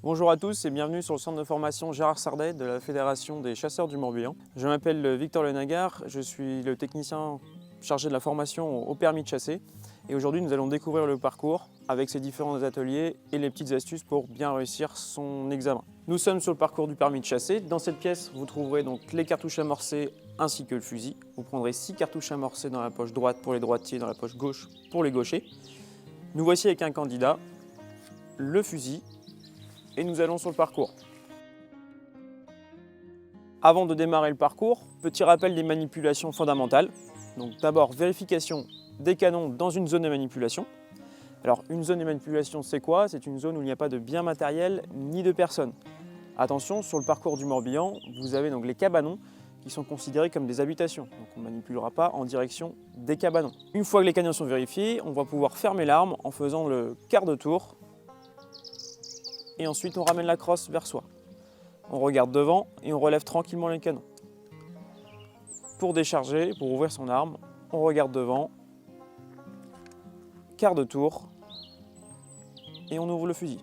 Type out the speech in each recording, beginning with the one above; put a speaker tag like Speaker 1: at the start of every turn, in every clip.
Speaker 1: Bonjour à tous et bienvenue sur le centre de formation Gérard Sardet de la Fédération des chasseurs du Morbihan. Je m'appelle Victor Lenagar, je suis le technicien chargé de la formation au permis de chasser. Et aujourd'hui, nous allons découvrir le parcours avec ses différents ateliers et les petites astuces pour bien réussir son examen. Nous sommes sur le parcours du permis de chasser. Dans cette pièce, vous trouverez donc les cartouches amorcées ainsi que le fusil. Vous prendrez 6 cartouches amorcées dans la poche droite pour les droitiers, dans la poche gauche pour les gauchers. Nous voici avec un candidat, le fusil, et nous allons sur le parcours. Avant de démarrer le parcours, petit rappel des manipulations fondamentales. Donc d'abord, vérification des canons dans une zone de manipulation. Alors une zone de manipulation, c'est quoi? C'est une zone où il n'y a pas de biens matériels ni de personnes. Attention, sur le parcours du Morbihan, vous avez donc les cabanons qui sont considérés comme des habitations. Donc on ne manipulera pas en direction des cabanons. Une fois que les canons sont vérifiés, on va pouvoir fermer l'arme en faisant le quart de tour. Et ensuite on ramène la crosse vers soi. On regarde devant et on relève tranquillement les canons. Pour décharger, pour ouvrir son arme, on regarde devant, quart de tour, et on ouvre le fusil.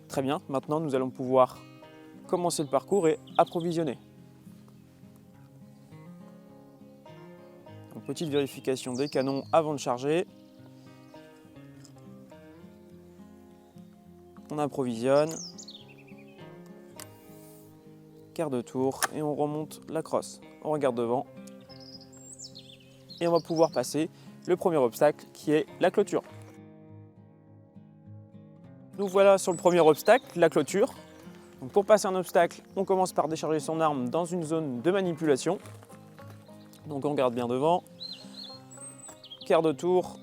Speaker 1: Très bien, maintenant nous allons pouvoir commencer le parcours et approvisionner. Donc, petite vérification des canons avant de charger. On approvisionne, quart de tour et on remonte la crosse. On regarde devant et on va pouvoir passer le premier obstacle qui est la clôture. Nous voilà sur le premier obstacle, la clôture. Donc pour passer un obstacle, on commence par décharger son arme dans une zone de manipulation. Donc on regarde bien devant, quart de tour,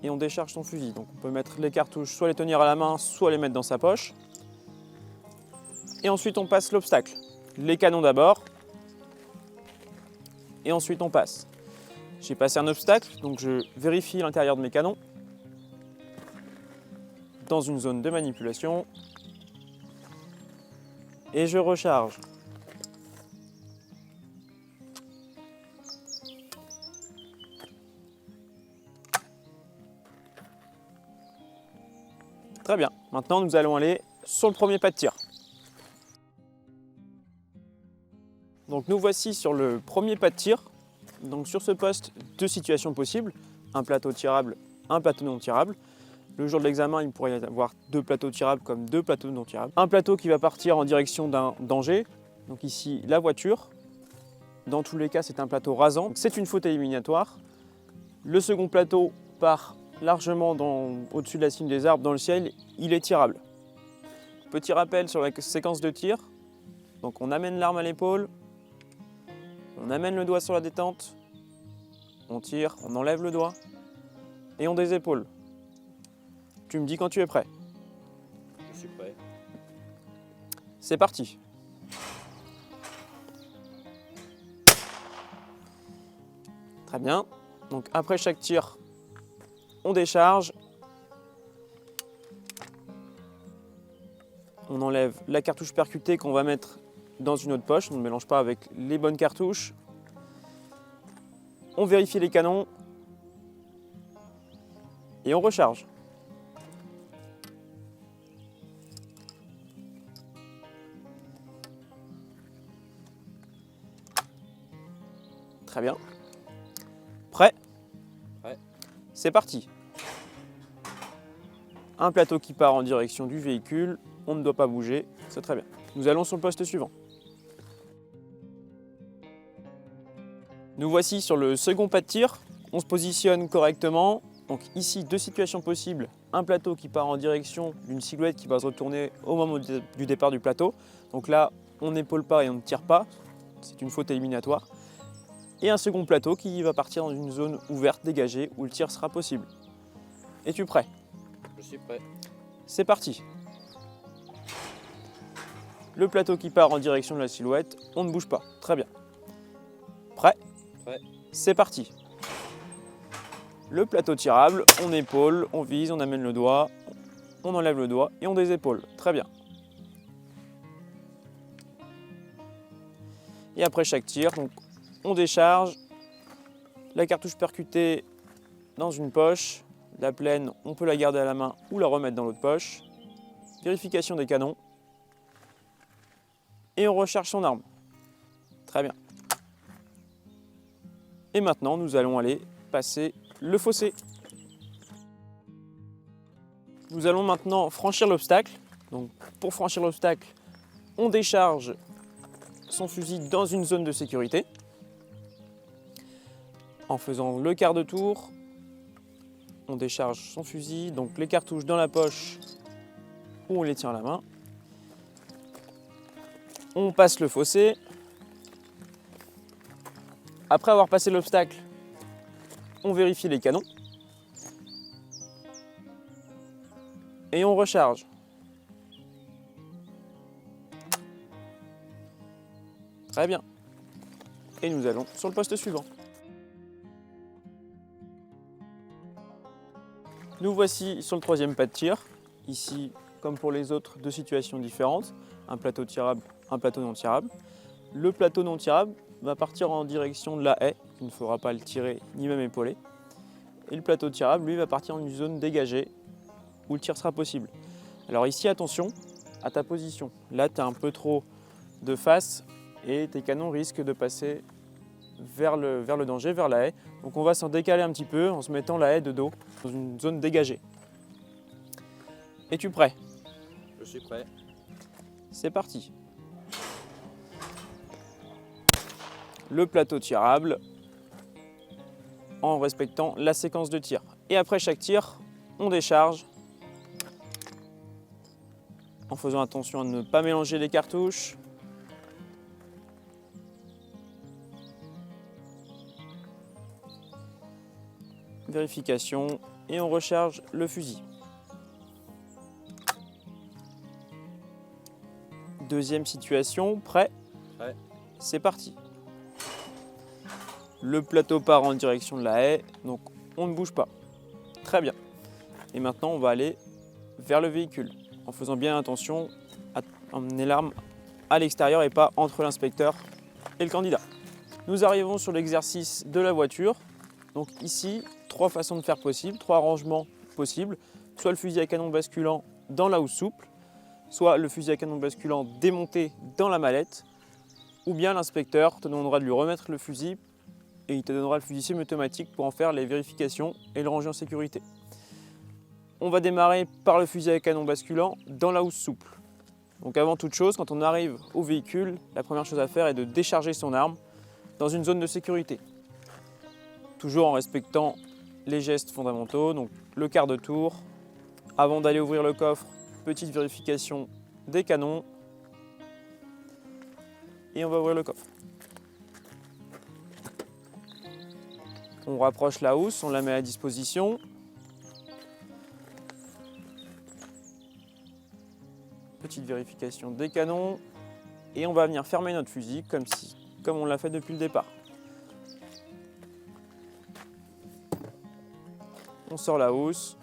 Speaker 1: et on décharge son fusil. Donc on peut mettre les cartouches, soit les tenir à la main, soit les mettre dans sa poche. Et ensuite on passe l'obstacle. Les canons d'abord, et ensuite on passe. J'ai passé un obstacle, donc je vérifie l'intérieur de mes canons dans une zone de manipulation et je recharge. Très bien, maintenant nous allons aller sur le premier pas de tir. Donc nous voici sur le premier pas de tir. Donc sur ce poste, deux situations possibles, un plateau tirable, un plateau non tirable. Le jour de l'examen, il pourrait y avoir deux plateaux tirables comme deux plateaux non tirables. Un plateau qui va partir en direction d'un danger, donc ici la voiture. Dans tous les cas, c'est un plateau rasant, c'est une faute éliminatoire. Le second plateau part largement au-dessus de la cime des arbres dans le ciel, il est tirable. Petit rappel sur la séquence de tir. Donc on amène l'arme à l'épaule, on amène le doigt sur la détente, on tire, on enlève le doigt et on désépaule. Tu me dis quand tu es prêt.
Speaker 2: Je suis prêt.
Speaker 1: C'est parti. Très bien. Donc après chaque tir, on décharge. On enlève la cartouche percutée qu'on va mettre dans une autre poche. On ne mélange pas avec les bonnes cartouches. On vérifie les canons. Et on recharge. Très bien. Prêt?
Speaker 2: Prêt.
Speaker 1: C'est parti. Un plateau qui part en direction du véhicule. On ne doit pas bouger. C'est très bien. Nous allons sur le poste suivant. Nous voici sur le second pas de tir. On se positionne correctement. Donc ici, deux situations possibles. Un plateau qui part en direction d'une silhouette qui va se retourner au moment du départ du plateau. Donc là, on n'épaule pas et on ne tire pas. C'est une faute éliminatoire. Et un second plateau qui va partir dans une zone ouverte, dégagée, où le tir sera possible. Es-tu prêt?
Speaker 2: Je suis prêt.
Speaker 1: C'est parti. Le plateau qui part en direction de la silhouette, on ne bouge pas. Très bien. Prêt?
Speaker 2: Prêt.
Speaker 1: C'est parti. Le plateau tirable, on épaule, on vise, on amène le doigt, on enlève le doigt et on désépaule. Très bien. Et après chaque tir, donc, on décharge la cartouche percutée dans une poche, La plaine, on peut la garder à la main ou la remettre dans l'autre poche. Vérification des canons. Et on recharge son arme. Très bien. Et maintenant, nous allons aller passer le fossé. Nous allons maintenant franchir l'obstacle. Donc, pour franchir l'obstacle, on décharge son fusil dans une zone de sécurité. En faisant le quart de tour, on décharge son fusil, donc les cartouches dans la poche où on les tient à la main. On passe le fossé. Après avoir passé l'obstacle, on vérifie les canons. Et on recharge. Très bien. Et nous allons sur le poste suivant. Nous voici sur le troisième pas de tir. Ici, comme pour les autres, deux situations différentes. Un plateau tirable, un plateau non tirable. Le plateau non tirable va partir en direction de la haie. Il ne faudra pas le tirer ni même épauler. Et le plateau tirable, lui, va partir en une zone dégagée où le tir sera possible. Alors ici, attention à ta position. Là, tu as un peu trop de face et tes canons risquent de passer vers le danger, vers la haie. Donc on va s'en décaler un petit peu en se mettant la haie de dos dans une zone dégagée. Es-tu prêt?
Speaker 2: Je suis prêt.
Speaker 1: C'est parti. Le plateau tirable en respectant la séquence de tir. Et après chaque tir, on décharge en faisant attention à ne pas mélanger les cartouches. Vérification et on recharge le fusil. Deuxième situation, prêt?
Speaker 2: Prêt.
Speaker 1: C'est parti. Le plateau part en direction de la haie, donc on ne bouge pas. Très bien. Et maintenant, on va aller vers le véhicule, en faisant bien attention à emmener l'arme à l'extérieur et pas entre l'inspecteur et le candidat. Nous arrivons sur l'exercice de la voiture. Donc ici, trois façons de faire possible, trois rangements possibles. Soit le fusil à canon basculant dans la housse souple, soit le fusil à canon basculant démonté dans la mallette, ou bien l'inspecteur te demandera de lui remettre le fusil et il te donnera le fusil semi-automatique pour en faire les vérifications et le ranger en sécurité. On va démarrer par le fusil à canon basculant dans la housse souple. Donc avant toute chose, quand on arrive au véhicule, la première chose à faire est de décharger son arme dans une zone de sécurité. Toujours en respectant les gestes fondamentaux, donc le quart de tour. Avant d'aller ouvrir le coffre, petite vérification des canons. Et on va ouvrir le coffre. On rapproche la housse, on la met à disposition. Petite vérification des canons. Et on va venir fermer notre fusil comme on l'a fait depuis le départ. On sort la housse.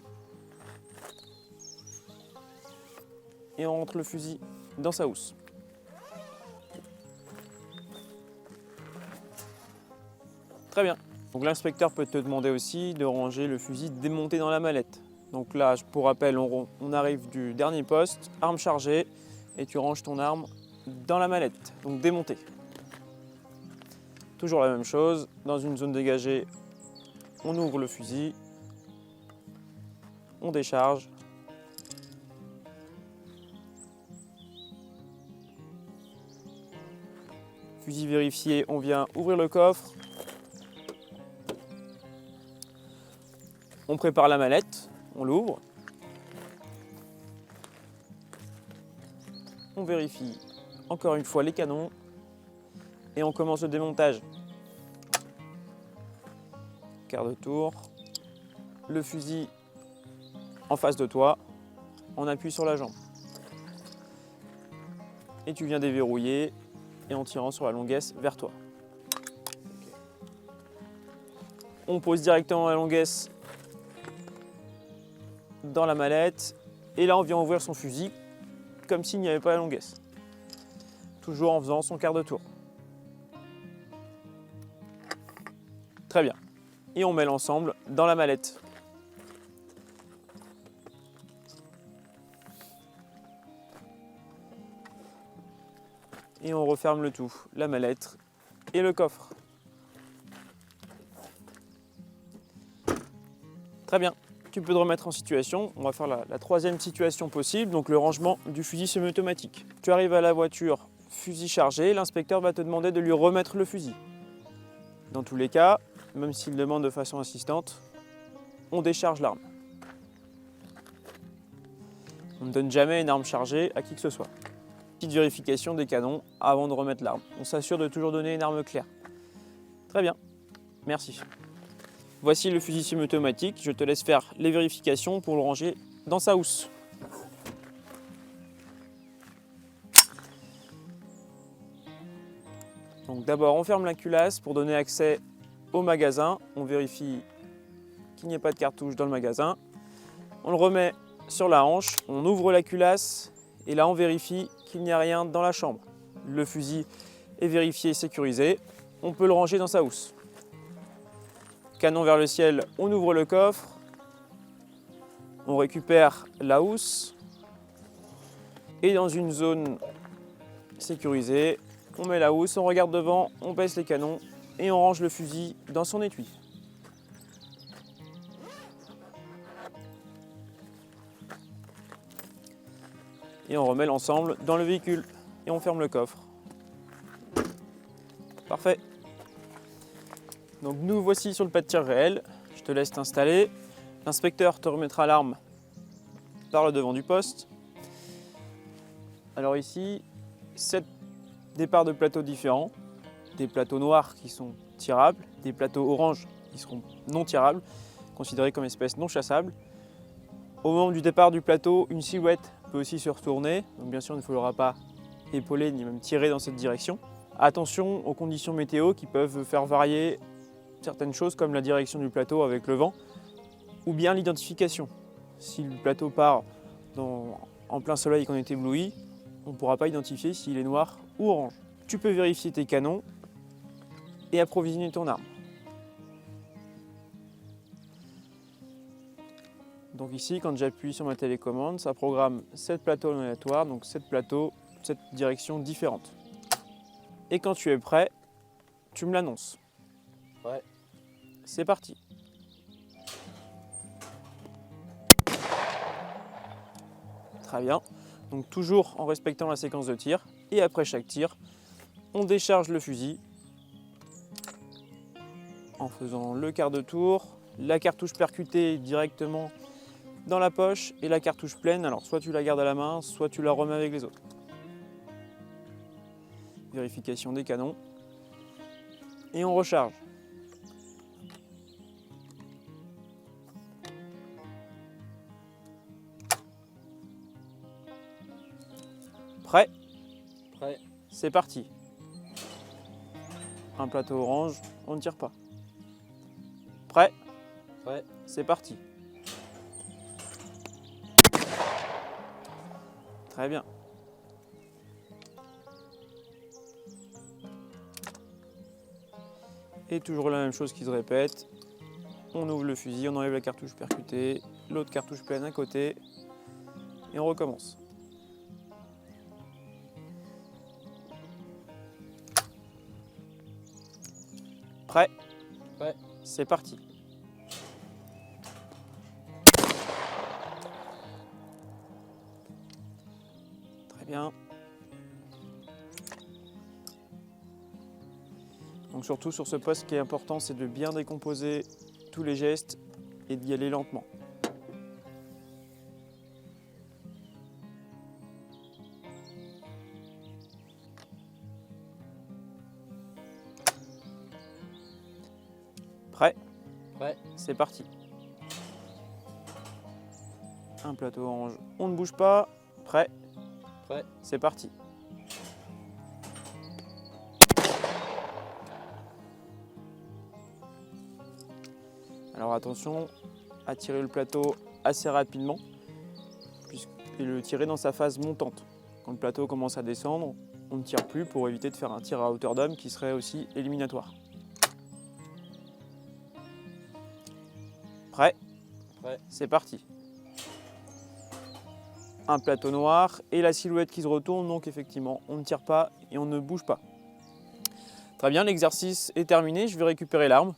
Speaker 1: Et on rentre le fusil dans sa housse. Très bien. Donc l'inspecteur peut te demander aussi de ranger le fusil démonté dans la mallette. Donc là, pour rappel, on arrive du dernier poste, arme chargée, et tu ranges ton arme dans la mallette, donc démontée. Toujours la même chose, dans une zone dégagée, on ouvre le fusil, on décharge. Fusil vérifié, on vient ouvrir le coffre. On prépare la mallette, on l'ouvre. On vérifie encore une fois les canons et on commence le démontage. Quart de tour, le fusil en face de toi, on appuie sur la jambe. Et tu viens déverrouiller et en tirant sur la longuesse vers toi. On pose directement la longuesse dans la mallette et là on vient ouvrir son fusil comme s'il n'y avait pas la longuesse. Toujours en faisant son quart de tour. Très bien. Et on met l'ensemble dans la mallette. et on referme le tout, la mallette et le coffre. Très bien, tu peux te remettre en situation. On va faire la troisième situation possible, donc le rangement du fusil semi-automatique. Tu arrives à la voiture, fusil chargé, l'inspecteur va te demander de lui remettre le fusil. Dans tous les cas, même s'il demande de façon insistante, on décharge l'arme. On ne donne jamais une arme chargée à qui que ce soit. Petite vérification des canons avant de remettre l'arme. On s'assure de toujours donner une arme claire. Très bien, merci. Voici le fusil semi-automatique. Je te laisse faire les vérifications pour le ranger dans sa housse. Donc d'abord, on ferme la culasse pour donner accès au magasin. On vérifie qu'il n'y ait pas de cartouche dans le magasin. On le remet sur la hanche, on ouvre la culasse et là on vérifie qu'il n'y a rien dans la chambre. Le fusil est vérifié et sécurisé. On peut le ranger dans sa housse. Canon vers le ciel, on ouvre le coffre. On récupère la housse. Et dans une zone sécurisée, on met la housse, on regarde devant, on baisse les canons et on range le fusil dans son étui. Et on remet l'ensemble dans le véhicule et on ferme le coffre. Parfait. Donc nous voici sur le pas de tir réel. Je te laisse t'installer. L'inspecteur te remettra l'arme par le devant du poste. Alors ici, 7 départs de plateaux différents. Des plateaux noirs qui sont tirables, des plateaux orange qui seront non tirables, considérés comme espèces non chassables. Au moment du départ du plateau, une silhouette peut aussi se retourner. Donc bien sûr, il ne faudra pas épauler ni même tirer dans cette direction. Attention aux conditions météo qui peuvent faire varier certaines choses comme la direction du plateau avec le vent ou bien l'identification. Si le plateau part en plein soleil et qu'on est ébloui, on ne pourra pas identifier s'il est noir ou orange. Tu peux vérifier tes canons et approvisionner ton arme. Donc ici, quand j'appuie sur ma télécommande, ça programme 7 plateaux aléatoires, donc 7 plateaux, 7 directions différentes. Et quand tu es prêt, tu me l'annonces.
Speaker 2: Ouais.
Speaker 1: C'est parti. Très bien. Donc toujours en respectant la séquence de tir. Et après chaque tir, on décharge le fusil en faisant le quart de tour. La cartouche percutée directement dans la poche et la cartouche pleine. Alors soit tu la gardes à la main, soit tu la remets avec les autres. Vérification des canons. Et on recharge. Prêt?
Speaker 2: Prêt.
Speaker 1: C'est parti. Un plateau orange, on ne tire pas. Prêt?
Speaker 2: Prêt.
Speaker 1: C'est parti. Très bien. Et toujours la même chose qui se répète. On ouvre le fusil, on enlève la cartouche percutée, l'autre cartouche pleine à côté, et on recommence. Prêt?
Speaker 2: Prêt.
Speaker 1: C'est parti. Très bien. Donc surtout sur ce poste, ce qui est important, c'est de bien décomposer tous les gestes et d'y aller lentement. Prêt?
Speaker 2: Prêt.
Speaker 1: C'est parti. Un plateau orange, on ne bouge pas. Prêt?
Speaker 2: Prêt.
Speaker 1: C'est parti. Alors attention à tirer le plateau assez rapidement et le tirer dans sa phase montante. Quand le plateau commence à descendre, on ne tire plus pour éviter de faire un tir à hauteur d'homme qui serait aussi éliminatoire. Prêt?
Speaker 2: Prêt.
Speaker 1: C'est parti. un plateau noir et la silhouette qui se retourne, donc effectivement on ne tire pas et on ne bouge pas. Très bien, l'exercice est terminé, je vais récupérer l'arme.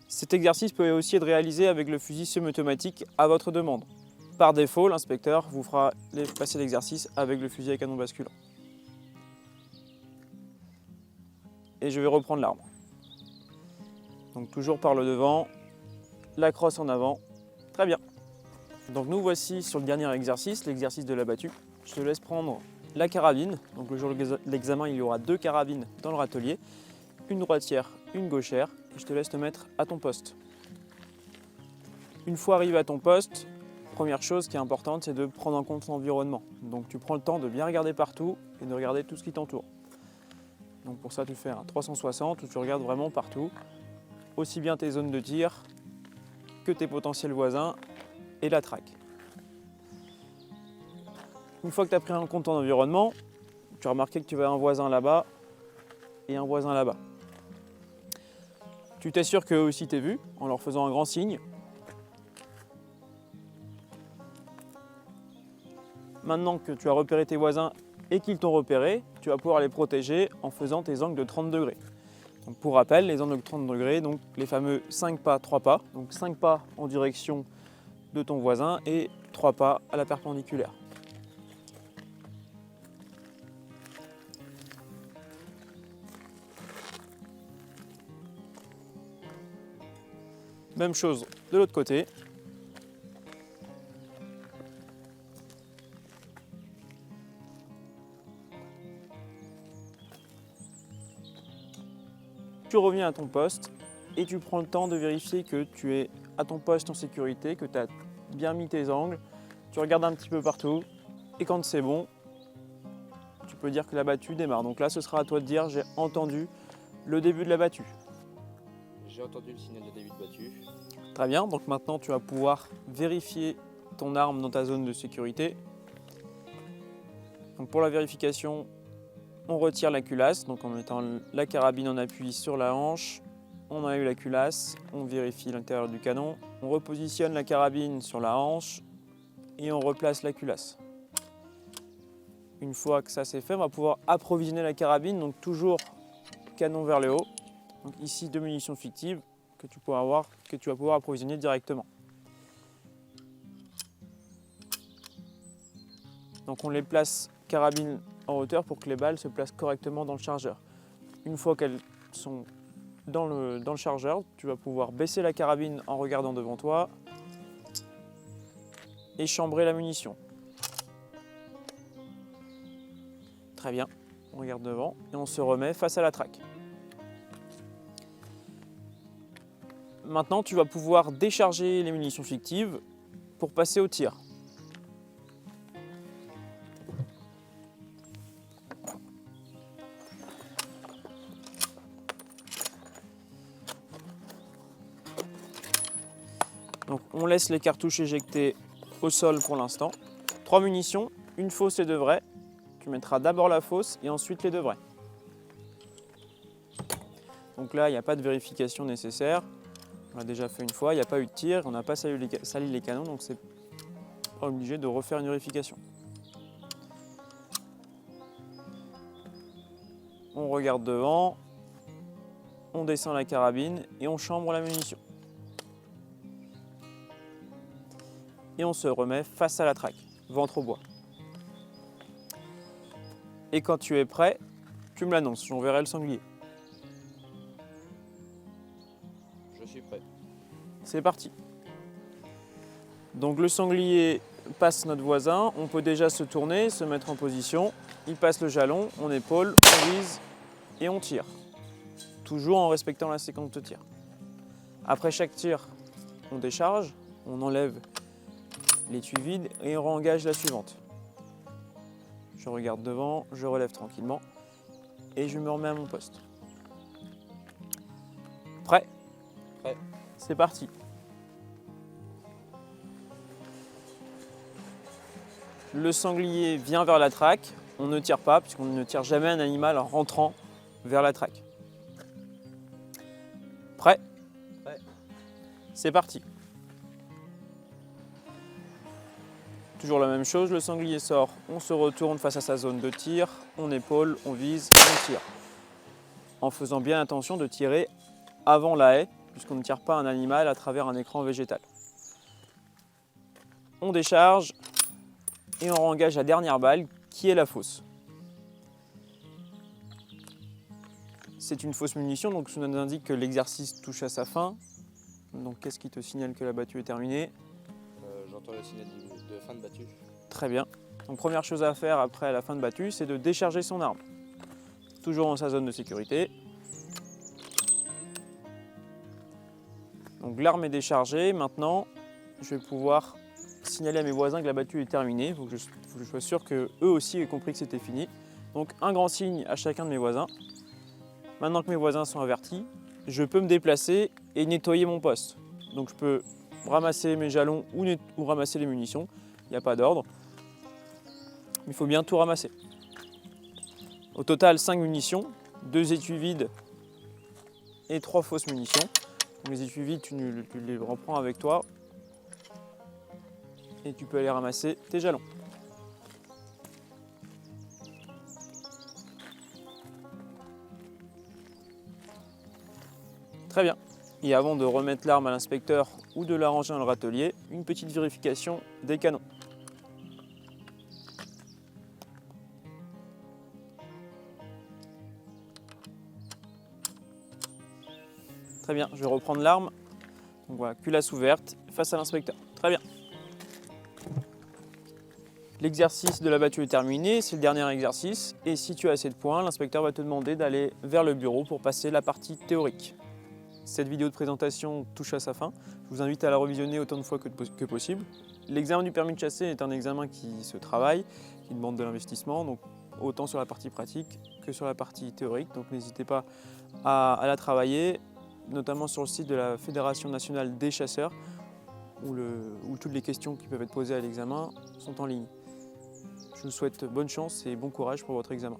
Speaker 1: Cet exercice peut aussi être réalisé avec le fusil semi-automatique à votre demande. Par défaut, l'inspecteur vous fera passer l'exercice avec le fusil à canon basculant. Et je vais reprendre l'arme. Donc toujours par le devant, la crosse en avant. Très bien. Donc nous voici sur le dernier exercice, l'exercice de la battue. Je te laisse prendre la carabine. Donc le jour de l'examen, il y aura 2 carabines dans le râtelier, une droitière, une gauchère. Et je te laisse te mettre à ton poste. Une fois arrivé à ton poste, première chose qui est importante, c'est de prendre en compte l'environnement. Donc tu prends le temps de bien regarder partout et de regarder tout ce qui t'entoure. Donc pour ça, tu fais un 360 où tu regardes vraiment partout, aussi bien tes zones de tir que tes potentiels voisins et la traque. Une fois que tu as pris en compte ton environnement, tu as remarqué que tu as un voisin là-bas et un voisin là-bas. Tu t'assures qu'eux aussi t'aient vu en leur faisant un grand signe. Maintenant que tu as repéré tes voisins et qu'ils t'ont repéré, tu vas pouvoir les protéger en faisant tes angles de 30 degrés. Donc pour rappel, les angles de 30 degrés, donc les fameux 5 pas, 3 pas. Donc 5 pas en direction de ton voisin et 3 pas à la perpendiculaire. Même chose de l'autre côté. Tu reviens à ton poste et tu prends le temps de vérifier que tu es à ton poste en sécurité, que tu as bien mis tes angles. Tu regardes un petit peu partout et quand c'est bon, tu peux dire que la battue démarre. Donc là, ce sera à toi de dire « j'ai entendu le début de la battue ».
Speaker 2: J'ai entendu le signal de début de battue.
Speaker 1: Très bien, donc maintenant tu vas pouvoir vérifier ton arme dans ta zone de sécurité. Donc pour la vérification, on retire la culasse, donc en mettant la carabine en appui sur la hanche, on enlève la culasse, on vérifie l'intérieur du canon, on repositionne la carabine sur la hanche et on replace la culasse. Une fois que ça c'est fait, on va pouvoir approvisionner la carabine, donc toujours canon vers le haut. Donc ici 2 munitions fictives que tu vas pouvoir approvisionner directement. Donc on les place carabine en hauteur pour que les balles se placent correctement dans le chargeur. Une fois qu'elles sont dans le chargeur, tu vas pouvoir baisser la carabine en regardant devant toi et chambrer la munition. Très bien, on regarde devant et on se remet face à la traque. Maintenant, tu vas pouvoir décharger les munitions fictives pour passer au tir. Donc, on laisse les cartouches éjectées au sol pour l'instant. 3 munitions, une fausse et 2 vraies. Tu mettras d'abord la fausse et ensuite les 2 vraies. Donc là, il n'y a pas de vérification nécessaire. On l'a déjà fait une fois, il n'y a pas eu de tir, on n'a pas sali les canons, donc c'est pas obligé de refaire une vérification. On regarde devant, on descend la carabine et on chambre la munition. Et on se remet face à la traque, ventre au bois. Et quand tu es prêt, tu me l'annonces, j'enverrai le sanglier.
Speaker 2: Je suis prêt.
Speaker 1: C'est parti. Donc le sanglier passe notre voisin, on peut déjà se tourner, se mettre en position. Il passe le jalon, on épaule, on vise et on tire. Toujours en respectant la séquence de tir. Après chaque tir, on décharge, on enlève l'étui vide et on réengage la suivante. Je regarde devant, je relève tranquillement et je me remets à mon poste. Prêt ?
Speaker 2: Prêt.
Speaker 1: C'est parti. Le sanglier vient vers la traque. On ne tire pas, puisqu'on ne tire jamais un animal en rentrant vers la traque. Prêt ?
Speaker 2: Prêt.
Speaker 1: C'est parti. Toujours la même chose, le sanglier sort, on se retourne face à sa zone de tir, on épaule, on vise, on tire. En faisant bien attention de tirer avant la haie, puisqu'on ne tire pas un animal à travers un écran végétal. On décharge et on engage la dernière balle qui est la fausse. C'est une fausse munition, donc ça nous indique que l'exercice touche à sa fin. Donc qu'est-ce qui te signale que la battue est terminée?
Speaker 2: J'entends le signal de fin de battue.
Speaker 1: Très bien. Donc première chose à faire après la fin de battue, c'est de décharger son arme. Toujours dans sa zone de sécurité. Donc l'arme est déchargée. Maintenant, je vais pouvoir signaler à mes voisins que la battue est terminée. Il faut que je sois sûr qu'eux aussi aient compris que c'était fini. Donc un grand signe à chacun de mes voisins. Maintenant que mes voisins sont avertis, je peux me déplacer et nettoyer mon poste. Donc je peux ramasser mes jalons ou ramasser les munitions. Il n'y a pas d'ordre. Il faut bien tout ramasser. Au total, 5 munitions, 2 étuis vides et 3 fausses munitions. Donc les étuis vides, tu les reprends avec toi et tu peux aller ramasser tes jalons. Très bien. Et avant de remettre l'arme à l'inspecteur ou de la ranger dans le râtelier, une petite vérification des canons. Très bien, je vais reprendre l'arme. Donc voilà, culasse ouverte face à l'inspecteur. Très bien. L'exercice de la battue est terminé, c'est le dernier exercice. Et si tu as assez de points, l'inspecteur va te demander d'aller vers le bureau pour passer la partie théorique. Cette vidéo de présentation touche à sa fin. Je vous invite à la revisionner autant de fois que possible. L'examen du permis de chasser est un examen qui se travaille, qui demande de l'investissement, donc autant sur la partie pratique que sur la partie théorique. Donc n'hésitez pas à la travailler, notamment sur le site de la Fédération nationale des chasseurs, où toutes les questions qui peuvent être posées à l'examen sont en ligne. Je vous souhaite bonne chance et bon courage pour votre examen.